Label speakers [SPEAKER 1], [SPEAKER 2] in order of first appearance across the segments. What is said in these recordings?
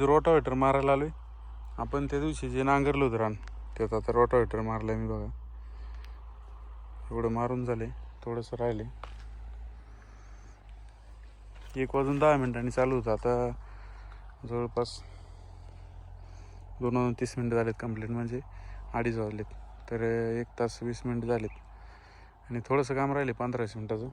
[SPEAKER 1] Rotavator मारायला आलोय आपण. त्या दिवशी जे नांगरलं होतं रान त्यात आता रोटावेटर मारलाय मी बघा. एवढं मारून झाले, थोडंसं राहिले. 1:10 चालू होतं. आता जवळपास 2:30 झालेत कंप्लीट, म्हणजे 2:30 वाजलेत. तर 1 तास 20 मिनिटं झालेत आणि थोडंसं काम राहिले 15 मिनिटाचं.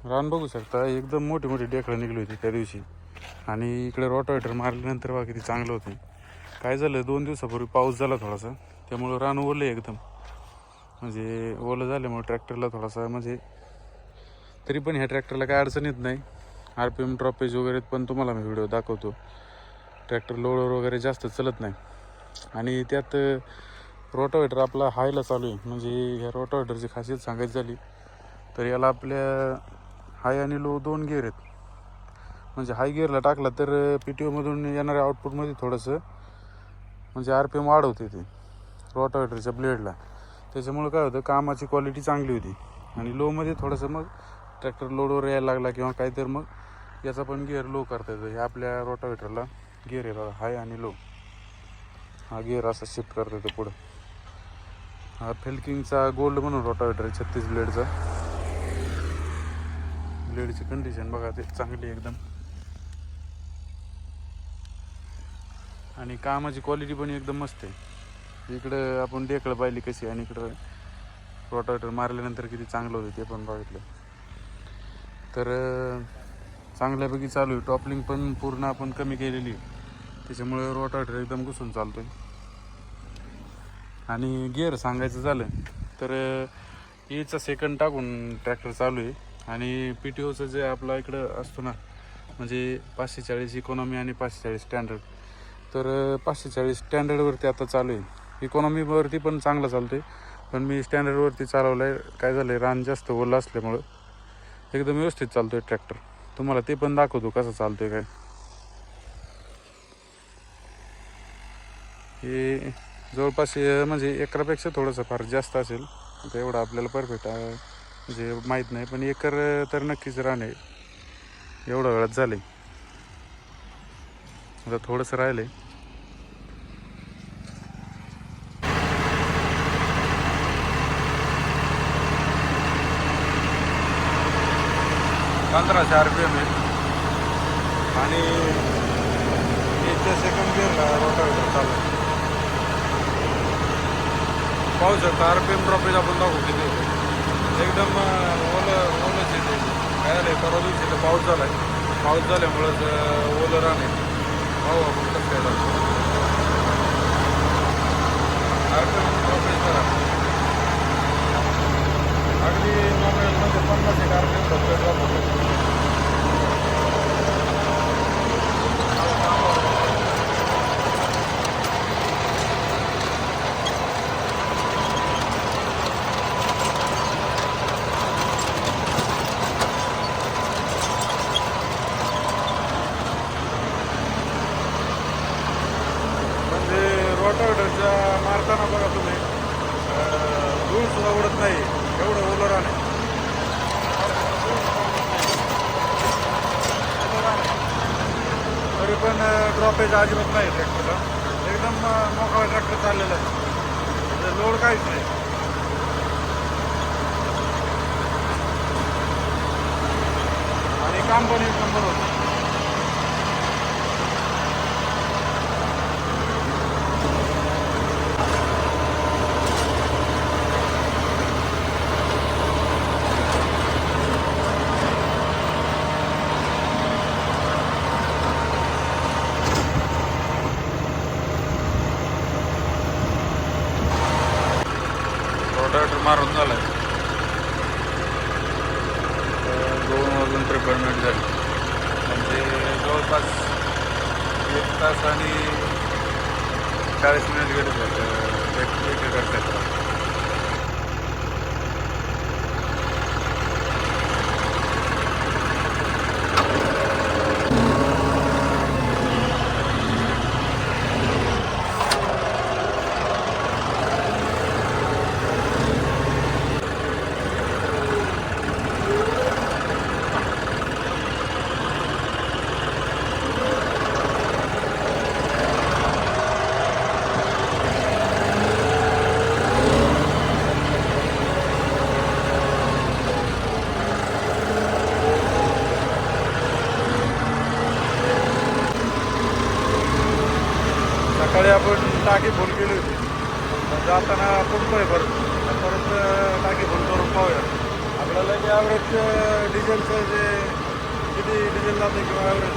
[SPEAKER 1] रान बघू शकता, एकदम मोठी मोठी डेकळं निघली होती त्या दिवशी. आणि इकडे रोटावेटर मारल्यानंतर बघा किती चांगलं होतं. काय झालं, 2 दिवसापूर्वी पाऊस झाला थोडासा, त्यामुळं रान ओलं एकदम. म्हणजे ओलं झाल्यामुळे ट्रॅक्टरला थोडासा, म्हणजे तरी पण ह्या ट्रॅक्टरला काय अडचण येत नाही. RPM ड्रॉपेज वगैरे पण तुम्हाला मी व्हिडिओ दाखवतो. ट्रॅक्टर लोडवर वगैरे जास्त चलत नाही. आणि त्यात रोटावेटर आपला हायला चालू आहे. म्हणजे ह्या रोटावेटरची खासियत सांगायची झाली तर याला आपल्या हाय आणि लो 2 गिअर आहेत. म्हणजे हाय गिअरला टाकला तर PTOमधून येणाऱ्या आउटपुटमध्ये थोडंसं म्हणजे RPM वाढवते ते रोटावेटरच्या ब्लेडला. त्याच्यामुळं काय होतं, कामाची क्वालिटी चांगली होती. आणि लोमध्ये थोडंसं मग ट्रॅक्टर लोडवर यायला लागला किंवा काही, तर मग याचा पण गिअर लो करता येतो. हे आपल्या रोटावेटरला गिअर आहे बघा, हाय आणि लो. हा गिअर असा शिफ्ट करता येतो पुढं. हा फेल्किंगचा गोल्ड म्हणून रोटावेटर आहे, 36 ब्लेडचा. ब्लेडची कंडिशन बघा ते चांगली एकदम. आणि कामाची क्वालिटी पण एकदम मस्त आहे. इकडं आपण डेकळं पाहिली कशी, आणि इकडं रोटावेटर मारल्यानंतर किती चांगलं होतं ते पण बघितलं. तर चांगल्यापैकी चालू आहे. टॉपलिंग पण पूर्ण आपण कमी केलेली आहे, त्याच्यामुळे रोटावेटर एकदम घुसून चालतोय. आणि गिअर सांगायचं झालं तर एचा सेकंड टाकून ट्रॅक्टर चालू आहे. आणि PTOचं जे आपला इकडं असतो ना, म्हणजे 540 इकॉनॉमी आणि 540 स्टँडर्ड, तर 540 स्टँडर्डवरती आता चालू आहे. इकॉनॉमीवरती पण चांगलं चालतं आहे, पण मी स्टँडर्डवरती चालवलं आहे. काय झालं आहे, रान जास्त ओलं असल्यामुळं एकदम व्यवस्थित चालतो आहे ट्रॅक्टर. तुम्हाला ते पण दाखवतो कसं चालतो आहे काय. हे जवळपास म्हणजे एकरापेक्षा थोडंसं फार जास्त असेल. आता एवढं आपल्याला परफेक्ट म्हणजे माहीत नाही, पण एकर तर नक्कीच रान आहे. एवढं वेळात झालं आहे. आता थोडंसं राहिलं आहे. 1500 RPM आहे. आणि 1 सेकंड गिअरला रोटावेटर चालू आहे. पाहू शकता RPM ड्रॉपेज आपण दाखवू किती एकदम ओलंच येते. काय झालं आहे, परवा दिवशी तर पाऊस झाला आहे. पाऊस झाल्यामुळंच ओलं रान आहे. पाहू आपण कसं काय झालं. RPM ड्रॉपेज करा अगदी नॉर्मलमध्ये 50 RPM ड्रॉप होतं. रोटावेटरच्या मारताना बघा तुम्ही, धूळ सुद्धा उडत नाही, एवढं ओलं रान आहे. तरी पण ड्रॉपेज अजिबात नाही ट्रॅक्टरला. एकदम मोकळा ट्रॅक्टर चाललेला आहे, लोड काहीच नाही. आणि काम पण 1 नंबर होतं. रोटावेटर मारून झालं आहे. 2:53 मिनिट झाली. म्हणजे जवळपास 1 तास आणि 40 मिनिट गेले करतात. सकाळी आपण टाकी फुल केली होती, जाताना पंप आहे परत टाकी फुल करून पाहूया आपल्याला जे ॲव्हरेज डिझेलचं जे किती डिझेल जाते किंवा ॲव्हरेज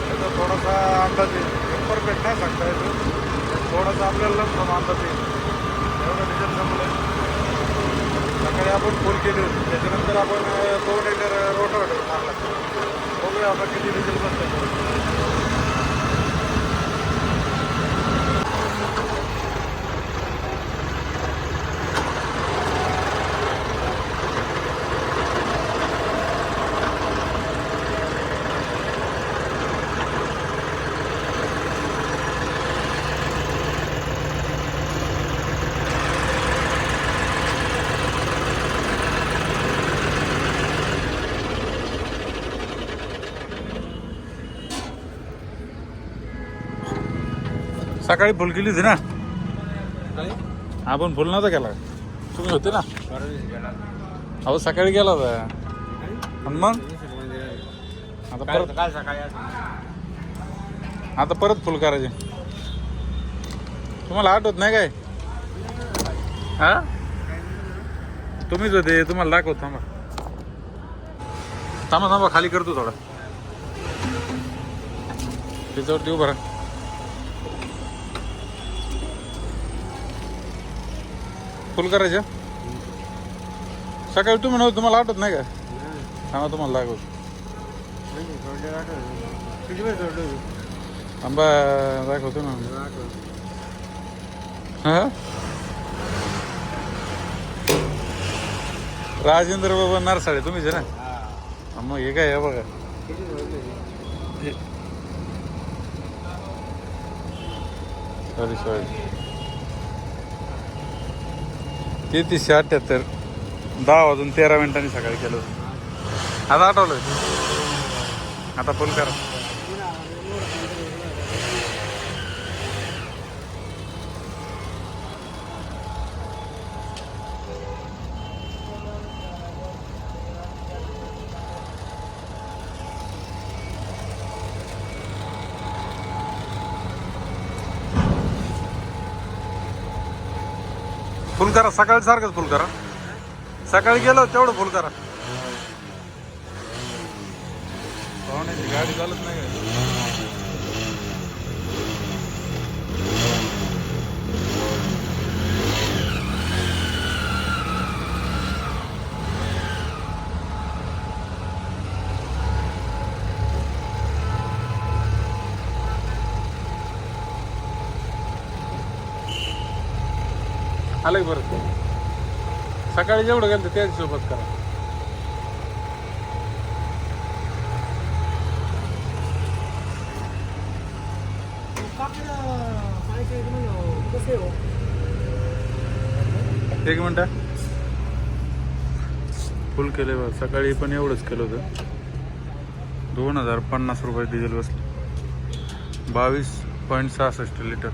[SPEAKER 1] त्याचा थोडासा अंदाज येईल. परफेक्ट नाही सांगता येतो, थोडासा आपल्याला लमसम अंदाज येईल एवढं डिझेल संपलं. सकाळी आपण फुल केली होती, त्याच्यानंतर आपण 2 लिटर रोटावेटर मारला. बघूया आपण किती डिझेल बसतं. सकाळी फुल केली होती ना आपण, फुल नव्हता केला तुम्ही होते ना. अहो सकाळी गेला होता आणि मग आता परत फुल करायचे. तुम्हाला आठवत नाही काय? हा तुम्हीच होते, तुम्हाला दाखवत. थांबा थांबा थांबा, खाली करतो थोडा त्याच्यावरती उभं राहा. फुल करायचं सकाळी तुम्ही नव्हतं, तुम्हाला आठवत नाही का? सांगा तुम्हाला दाखवतो. थांबा दाखवतो ना. हा राजेंद्र बाबा नरसाळे तुम्हीच आहे ना? मग हे काय बघा, सॉरी 3378 10:13 सकाळी केलं होतं. आता आठवलं, आता फुल करा. फुल करा सकाळी सारखंच फुल करा. सकाळी गेलो तेवढं फुल करा. पाहुण्याची गाडी चालत नाही का? आलं की बरं. सकाळी जेवढं गेलं त्याच सोबत करा. एक मिनिट, फुल केले बघ. सकाळी पण एवढंच केलं होतं. 2050 रुपये डिझेल बसले. 22.66 लिटर.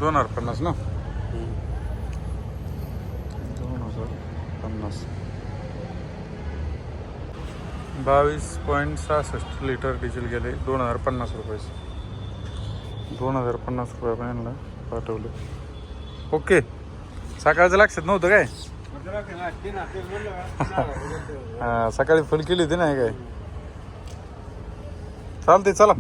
[SPEAKER 1] 2050 ना. 2050 22.66 लिटर डिझेल गेले. 2050 रुपयाचे. 2050 रुपयापर्यंत पाठवले. ओके, सकाळचं लक्षात नव्हतं काय? हा सकाळी फुल केली होती ना. काय चालते, चला.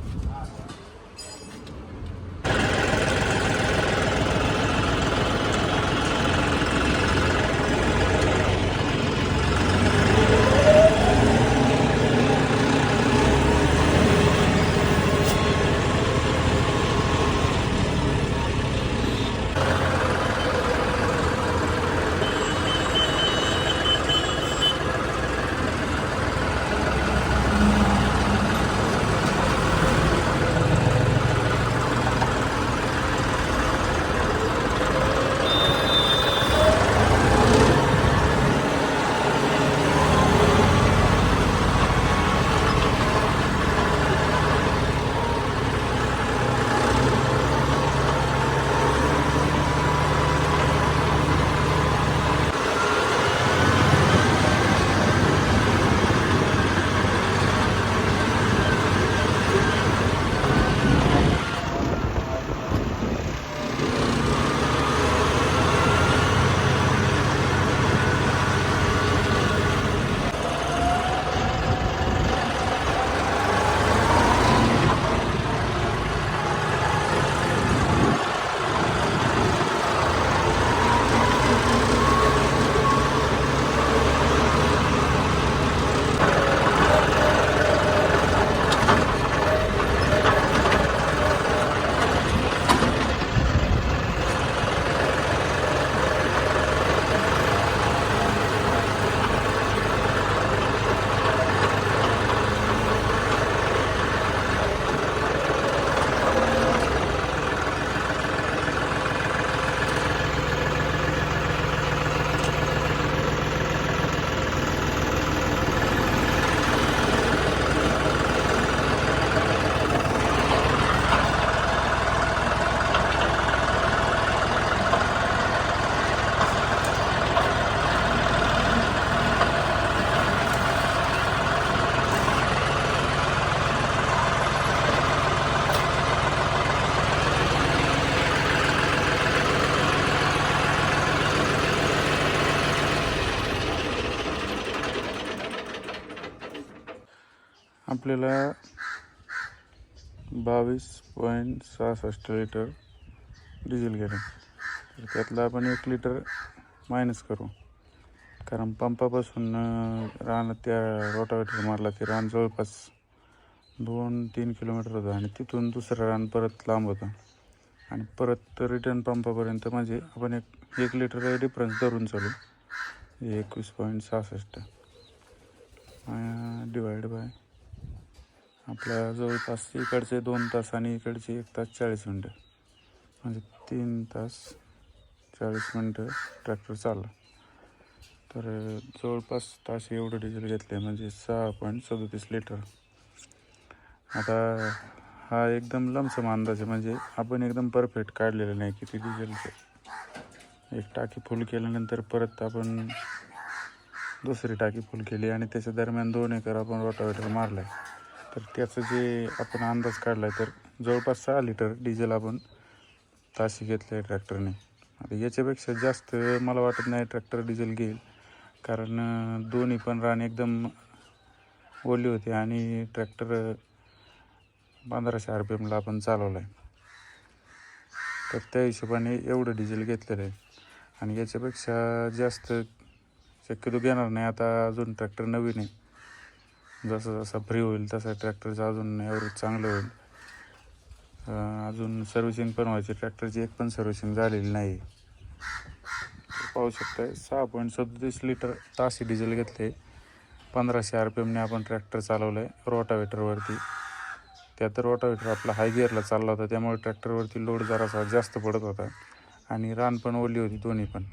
[SPEAKER 1] आपल्याला 22.66 लिटर डिझेल गेलं. तर त्यातलं आपण 1 लिटर मायनस करू, कारण पंपापासून रान त्या रोटावेटर मारला ते रान जवळपास 2-3 किलोमीटर होतं आणि तिथून दुसरं रान परत लांब होतं आणि परत रिटर्न पंपापर्यंत म्हणजे आपण एक लिटर डिफरन्स धरून चालू. 21.66 डिवाइड बाय आपल्या जवळपास इकडचे 2 तास आणि इकडचे 1 तास 40 मिनटं, म्हणजे 3 तास 40 मिनटं ट्रॅक्टर चालला. तर जवळपास तास एवढं डिझेल घेतलं म्हणजे 6.37 लिटर. आता हा एकदम लमसम अंदाज आहे, म्हणजे आपण एकदम परफेक्ट काढलेलं नाही किती डिझेलचं. एक टाकी फुल केल्यानंतर परत आपण दुसरी टाकी फुल केली आणि त्याच्या दरम्यान 2 एकर आपण रोटावेटर मारला आहे. तर त्याचं जे आपण अंदाज काढला आहे तर जवळपास 6 लिटर डिझेल आपण ताशी घेतलं आहे ट्रॅक्टरने. आता याच्यापेक्षा जास्त मला वाटत नाही ट्रॅक्टर डिझेल घेईल, कारण दोन्ही पण रान एकदम ओली होती आणि ट्रॅक्टर 1500 RPMला आपण चालवला आहे. तर त्या हिशोबाने एवढं डिझेल घेतलेलं आहे आणि याच्यापेक्षा जास्त शक्यतो घेणार नाही. आता अजून ट्रॅक्टर नवीन आहे, जसं जसं फ्री होईल तसं ट्रॅक्टरचं अजून ॲव्हरेज चांगलं होईल. अजून सर्व्हिसिंग पण व्हायची, ट्रॅक्टरची एक पण सर्व्हिसिंग झालेली नाही. पाहू शकताय 6.37 लिटर ताशी डिझेल घेतले. 1500 RPMने आपण ट्रॅक्टर चालवलं आहे रोटावेटरवरती. त्यात रोटावेटर आपला हाय गिअरला चालला होता, त्यामुळे ट्रॅक्टरवरती लोड जरासा जास्त पडत होता आणि रान पण ओली होती दोन्ही पण.